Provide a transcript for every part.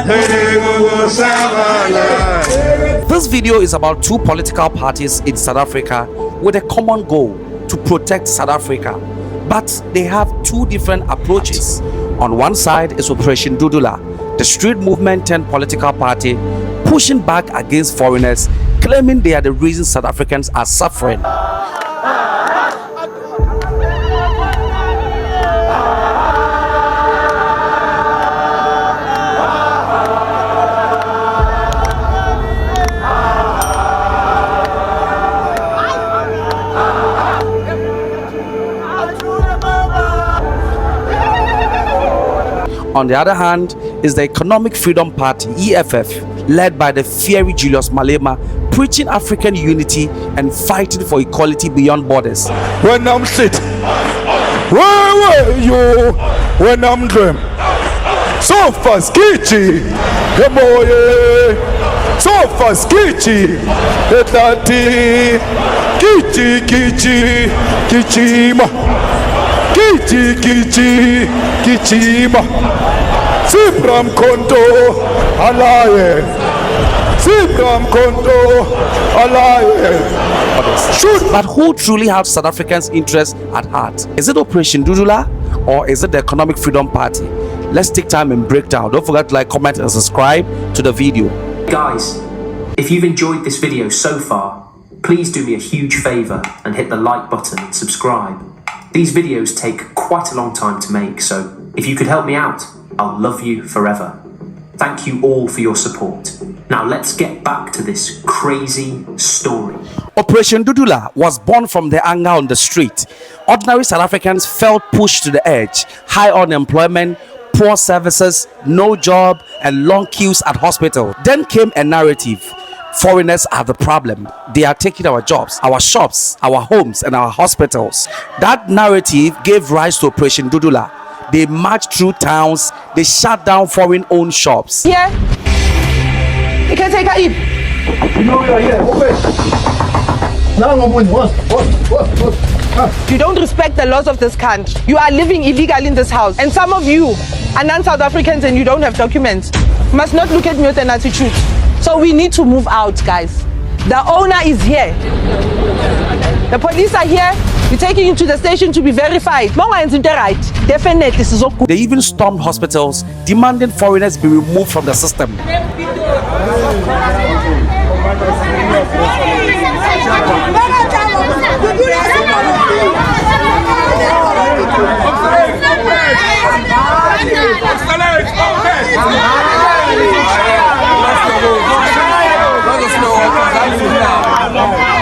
This video is about two political parties in South Africa with a common goal to protect South Africa, but they have two different approaches. On one side is Operation Dudula, the street movement and political party pushing back against foreigners, claiming they are the reason South Africans are suffering. On the other hand is the Economic Freedom Party, EFF, led by the fiery Julius Malema, preaching African unity and fighting for equality beyond borders. When I'm sit, where were you when I'm dream? So fast, Kichi, the boy, so fast, Kichi, the daddy, Kichi, Kichi, Kichima, Kichi, Kichi, Kichima, Sibram Konto, Alaye, Sibram Konto, Alaye. But who truly has South Africans' interests at heart? Is it Operation Dudula or is it the Economic Freedom Party? Let's take time and break down. Don't forget to like, comment and subscribe to the video. Guys, if you've enjoyed this video so far, please do me a huge favor and hit the like button and subscribe. These videos take quite a long time to make, so if you could help me out, I'll love you forever. Thank you all for your support. Now let's get back to this crazy story. Operation Dudula was born from the anger on the street. Ordinary South Africans felt pushed to the edge. High unemployment, poor services, no job, and long queues at hospital. Then came a narrative. Foreigners are the problem. They are taking our jobs, our shops, our homes, and our hospitals. That narrative gave rise to Operation Dudula. They marched through towns. They shut down foreign-owned shops. Yeah. You can take a eat. You know we are here. You don't respect the laws of this country. You are living illegally in this house. And some of you are non-South Africans and you don't have documents. You must not look at me with an attitude. So we need to move out, guys. The owner is here. The police are here. We're taking you to the station to be verified. Definitely. They even stormed hospitals, demanding foreigners be removed from the system.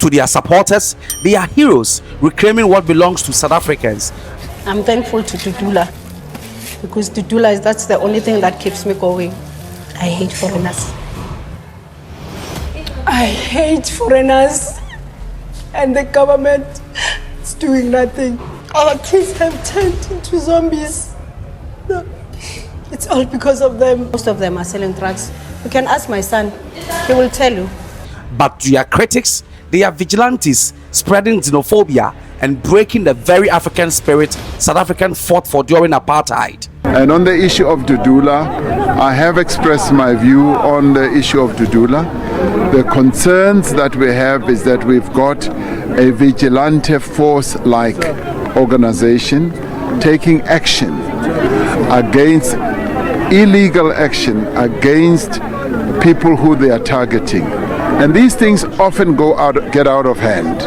To their supporters, they are heroes, reclaiming what belongs to South Africans. I'm thankful to Dudula because Dudula that's the only thing that keeps me going. I hate foreigners. I hate foreigners, and the government is doing nothing. Our kids have turned into zombies. It's all because of them. Most of them are selling drugs. You can ask my son, he will tell you. But to their critics, they are vigilantes, spreading xenophobia and breaking the very African spirit South Africans fought for during apartheid. And on the issue of Dudula, I have expressed my view on the issue of Dudula. The concerns that we have is that we've got a vigilante force-like organization taking action against illegal action against people who they are targeting. And these things often get out of hand.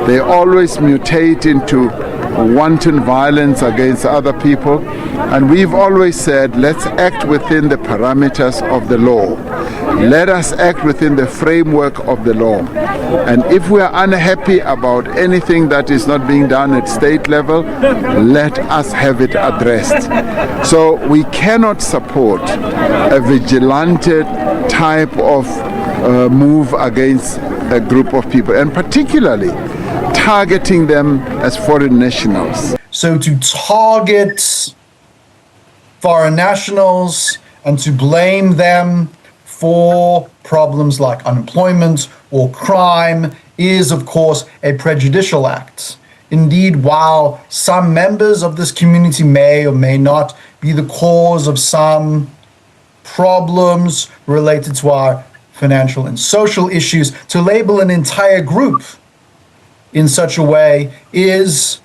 They always mutate into wanton violence against other people. And we've always said, let's act within the parameters of the law. Let us act within the framework of the law. And if we are unhappy about anything that is not being done at state level, let us have it addressed. So we cannot support a vigilante type of move against a group of people, and particularly targeting them as foreign nationals. So to target foreign nationals and to blame them for problems like unemployment or crime is, of course, a prejudicial act. Indeed, while some members of this community may or may not be the cause of some problems related to our financial and social issues, to label an entire group in such a way is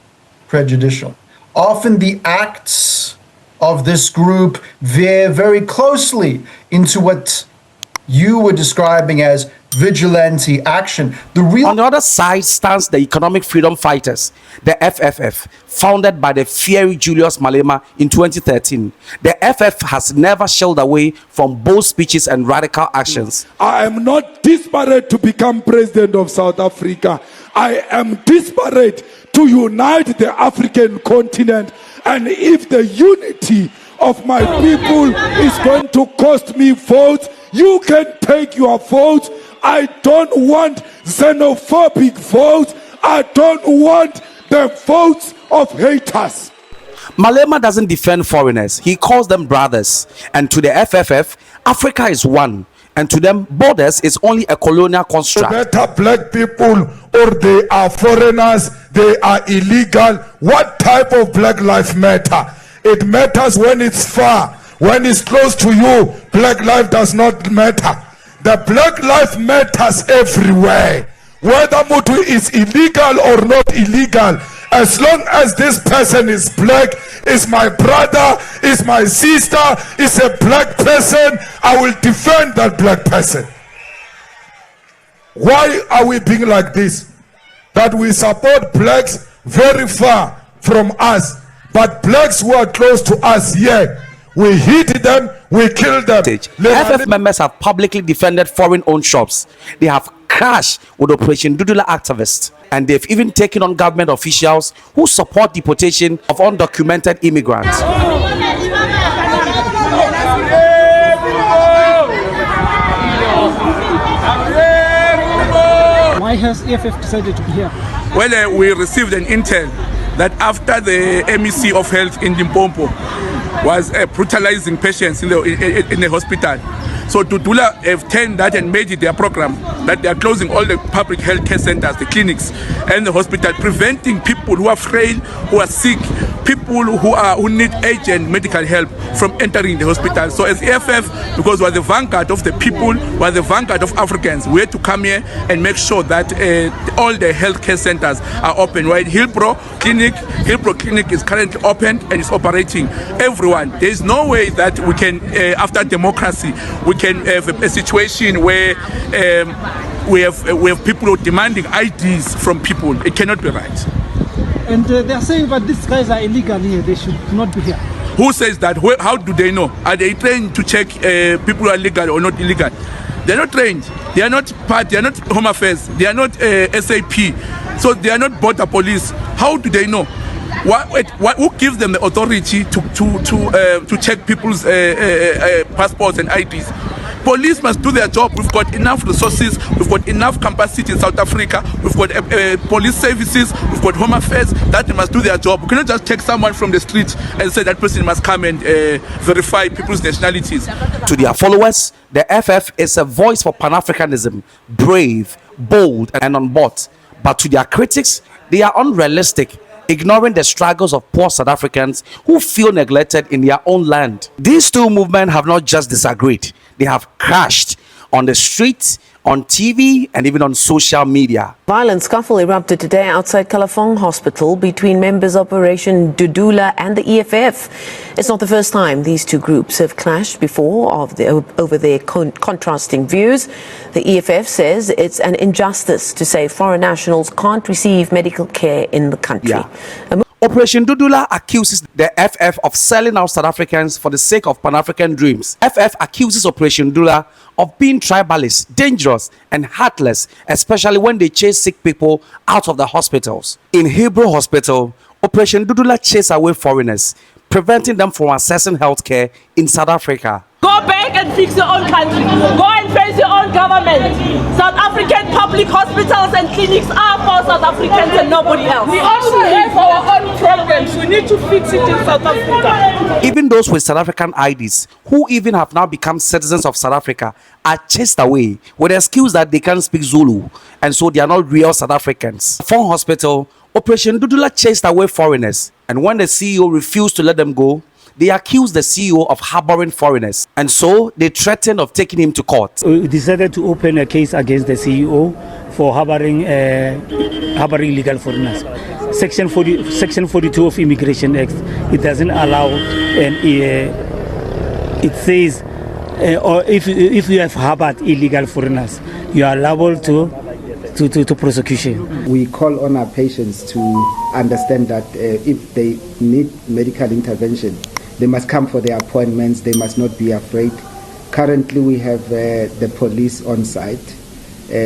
prejudicial. Often the acts of this group veer very closely into what you were describing as vigilante action. On the other side stands the Economic Freedom Fighters, the FFF, founded by the fiery Julius Malema in 2013. The FF has never shied away from bold speeches and radical actions. I am not desperate to become president of South Africa. I am desperate to unite the African continent. And if the unity of my people is going to cost me votes, you can take your votes. I don't want xenophobic votes. I don't want the votes of haters. Malema doesn't defend foreigners. He calls them brothers. And to the FFF, Africa is one. And to them, borders is only a colonial construct. Better black people, or they are foreigners, they are illegal. What type of Black Lives Matter? It matters when it's far. When it's close to you, Black life does not matter. The Black life matters everywhere. Whether Mutu is illegal or not illegal, as long as this person is black, is my brother, is my sister, is a black person, I will defend that black person. Why are we being like this? That we support blacks very far from us, but blacks who are close to us, yeah, we hit them, we kill them. FF members have publicly defended foreign-owned shops. They have clashed with Operation Dudula activists, and they've even taken on government officials who support deportation of undocumented immigrants. Why has EFF decided to be here? Well, we received an intel that after the MEC of Health in Limpopo was brutalizing patients in the hospital, so Dudula have turned that and made it their program that they are closing all the public health care centers, the clinics and the hospital, preventing people who are frail, who are sick, people who need urgent medical help from entering the hospital. So as EFF, because we're the vanguard of the people, we're the vanguard of Africans, we had to come here and make sure that all the health care centers are open. Right, Hillbrow Clinic is currently open and is operating. Everyone, there is no way that we can, after democracy, we can have a situation where we have people demanding IDs from people. It cannot be right. And they are saying that these guys are illegal here. They should not be here. Who says that? How do they know? Are they trained to check people who are legal or not illegal? They're not trained. They are not part. They are not Home Affairs. They are not SAP. So they are not border police. How do they know? Who gives them the authority to check people's passports and IDs? Police must do their job. We've got enough resources. We've got enough capacity in South Africa. We've got police services. We've got Home Affairs. That they must do their job. We cannot just take someone from the street and say that person must come and verify people's nationalities. To their followers, the FF is a voice for Pan-Africanism, brave, bold, and on board. But to their critics, they are unrealistic, ignoring the struggles of poor South Africans who feel neglected in their own land. These two movements have not just disagreed, they have crashed on the streets, on TV, and even on social media. Violent scuffle erupted today outside Kalafong Hospital between members of Operation Dudula and the EFF. It's not the first time these two groups have clashed before over their contrasting views. The EFF says it's an injustice to say foreign nationals can't receive medical care in the country. Yeah. Operation Dudula accuses the FF of selling out South Africans for the sake of Pan-African dreams. FF accuses Operation Dudula of being tribalist, dangerous, and heartless, especially when they chase sick people out of the hospitals. In Hebrew Hospital, Operation Dudula chased away foreigners, preventing them from accessing healthcare in South Africa. Go back and fix your own country. Go and face your own government. South African public hospitals and clinics are for South Africans and nobody else. We also have our own problems. We need to fix it in South Africa. Even those with South African IDs, who even have now become citizens of South Africa, are chased away with the excuse that they can't speak Zulu, and so they are not real South Africans. From hospital, Operation Dudula chased away foreigners, and when the CEO refused to let them go, they accused the CEO of harboring foreigners, and so they threatened of taking him to court. We decided to open a case against the CEO for harboring illegal foreigners. Section 42 of Immigration Act, it doesn't allow, and it says, or if you have harbored illegal foreigners, you are liable to prosecution. We call on our patients to understand that if they need medical intervention, they must come for their appointments. They must not be afraid. Currently, we have the police on site,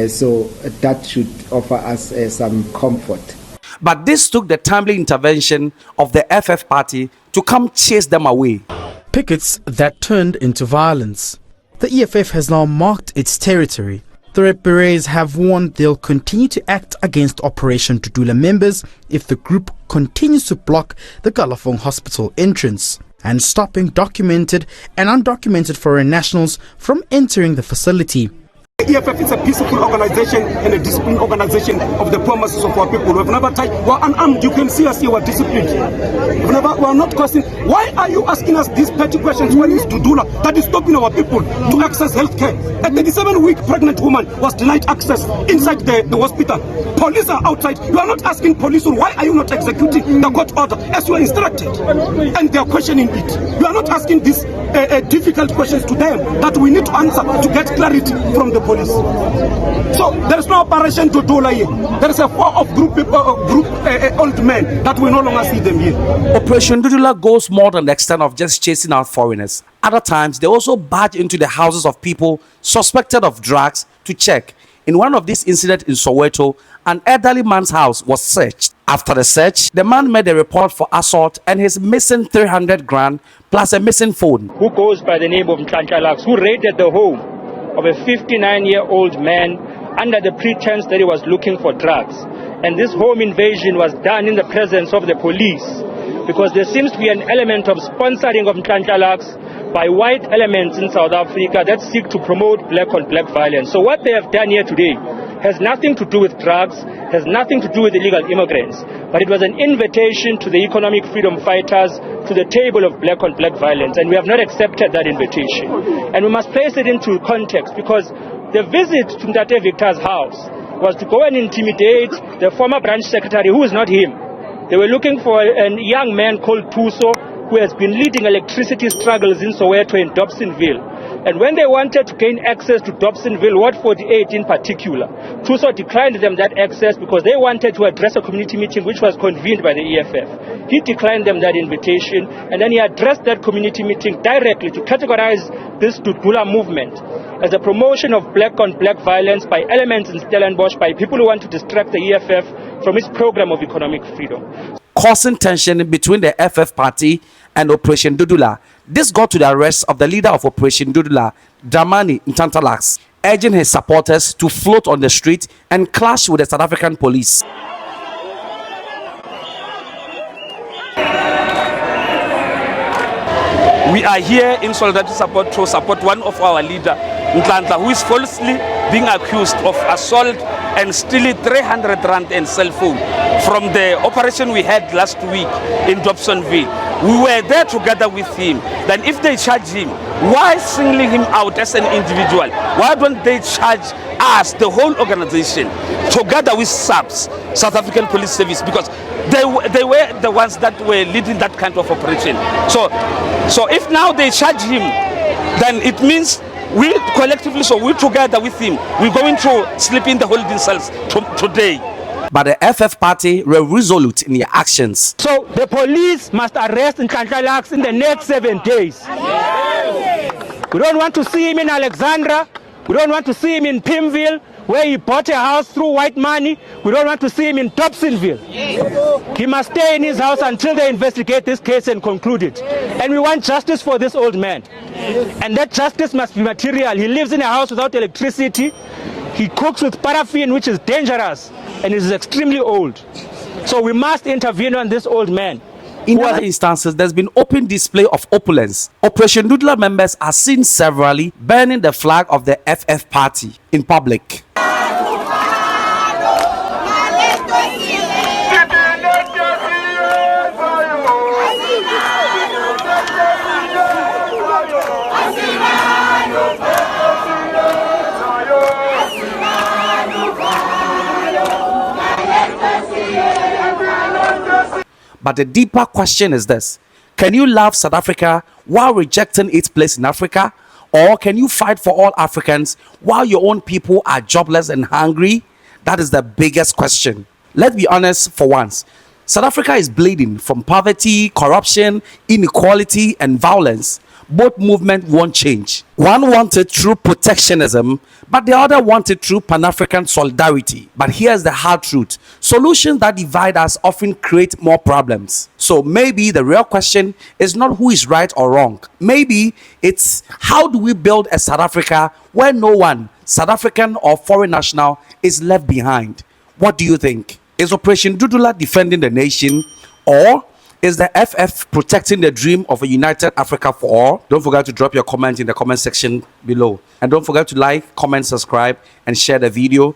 so that should offer us some comfort. But this took the timely intervention of the FF party to come chase them away. Pickets that turned into violence. The EFF has now marked its territory. The Red Berets have warned they'll continue to act against Operation Dudula members if the group continues to block the Kalafong Hospital entrance and stopping documented and undocumented foreign nationals from entering the facility. The EFF is a peaceful organization and a disciplined organization of the promises of our people. We've never tried, we're unarmed. You can see us here, we're disciplined. We're not questioning. Why are you asking us these petty questions when it's Dudula that is stopping our people to access health care? A 37-week pregnant woman was denied access inside the hospital. Police are outside. You are not asking police, why are you not executing the court order as you are instructed? And they are questioning it. You are not asking these difficult questions to them that we need to answer to get clarity from the police. So there is no Operation Dudula here. There is a form of group old men that we no longer see them here. Operation Dudula goes more than the extent of just chasing out foreigners. Other times, they also barge into the houses of people suspected of drugs to check. In one of these incidents in Soweto, an elderly man's house was searched. After the search, the man made a report for assault and his missing 300 grand plus a missing phone. Who goes by the name of Mtlantlalax, who raided the home of a 59-year-old man under the pretense that he was looking for drugs. And this home invasion was done in the presence of the police because there seems to be an element of sponsoring of Mtlantlalax by white elements in South Africa that seek to promote black-on-black violence. So what they have done here today has nothing to do with drugs, has nothing to do with illegal immigrants, but it was an invitation to the economic freedom fighters to the table of black-on-black violence, and we have not accepted that invitation. And we must place it into context because the visit to Mtate Victor's house was to go and intimidate the former branch secretary, who is not him. They were looking for a young man called Tuso, who has been leading electricity struggles in Soweto and Dobsonville. And when they wanted to gain access to Dobsonville, Ward 48 in particular, Tuso declined them that access because they wanted to address a community meeting which was convened by the EFF. He declined them that invitation, and then he addressed that community meeting directly to categorize this Dudula movement as a promotion of black-on-black violence by elements in Stellenbosch, by people who want to distract the EFF from its program of economic freedom. Causing tension between the FF party and Operation Dudula. This got to the arrest of the leader of Operation Dudula, Dramani Mtlantlalax, urging his supporters to float on the street and clash with the South African police. We are here in solidarity support to support one of our leader, Mtlantlalax, who is falsely being accused of assault and stealing 300 rand and cell phone from the operation we had last week in Dobsonville. We were there together with him. Then if they charge him, why singling him out as an individual? Why don't they charge us, the whole organization, together with SAPS, South African Police Service, because they were the ones that were leading that kind of operation. So if now they charge him, then it means we collectively, so we together with him, we're going to sleep in the holding cells today. But the FF party were resolute in their actions. So the police must arrest Mtlantlalax in the next 7 days. We don't want to see him in Alexandra. We don't want to see him in Pimville, where he bought a house through white money. We don't want to see him in Dobsonville. He must stay in his house until they investigate this case and conclude it. And we want justice for this old man. And that justice must be material. He lives in a house without electricity. He cooks with paraffin, which is dangerous, and is extremely old. So we must intervene on this old man. In other instances, there's been open display of opulence. Operation Dudula members are seen severally burning the flag of the FF party in public. But the deeper question is this: can you love South Africa while rejecting its place in Africa? Or can you fight for all Africans while your own people are jobless and hungry? That is the biggest question. Let's be honest for once. South Africa is bleeding from poverty, corruption, inequality, and violence. Both movements won't change. One wanted through protectionism, but the other wanted through Pan-African solidarity. But here's the hard truth: solutions that divide us often create more problems. So maybe the real question is not who is right or wrong. Maybe it's how do we build a South Africa where no one, South African or foreign national, is left behind? What do you think? Is Operation Dudula defending the nation, or is the FF protecting the dream of a united Africa for all? Don't forget to drop your comment in the comment section below. And don't forget to like, comment, subscribe, and share the video.